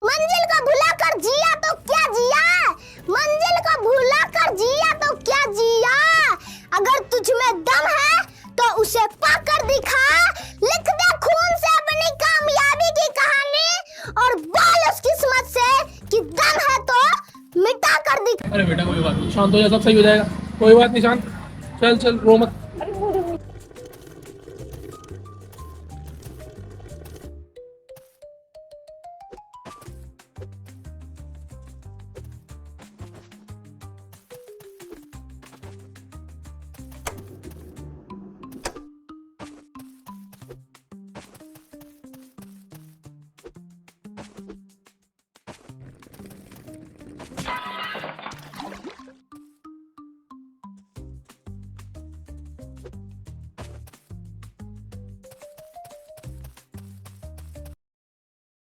मंजिल को भुला कर जिया तो क्या जिया, मंजिल को भुला कर जिया तो क्या जिया। अगर तुझ में दम है तो उसे पाकर दिखा, लिख दे खून से अपनी कामयाबी की कहानी और बोल उस किस्मत से कि दम है तो मिटा कर दिखा। अरे बेटा कोई बात नहीं, शांत हो जा, सब सही हो जाएगा। कोई बात नहीं, शांत। चल चल, रो मत।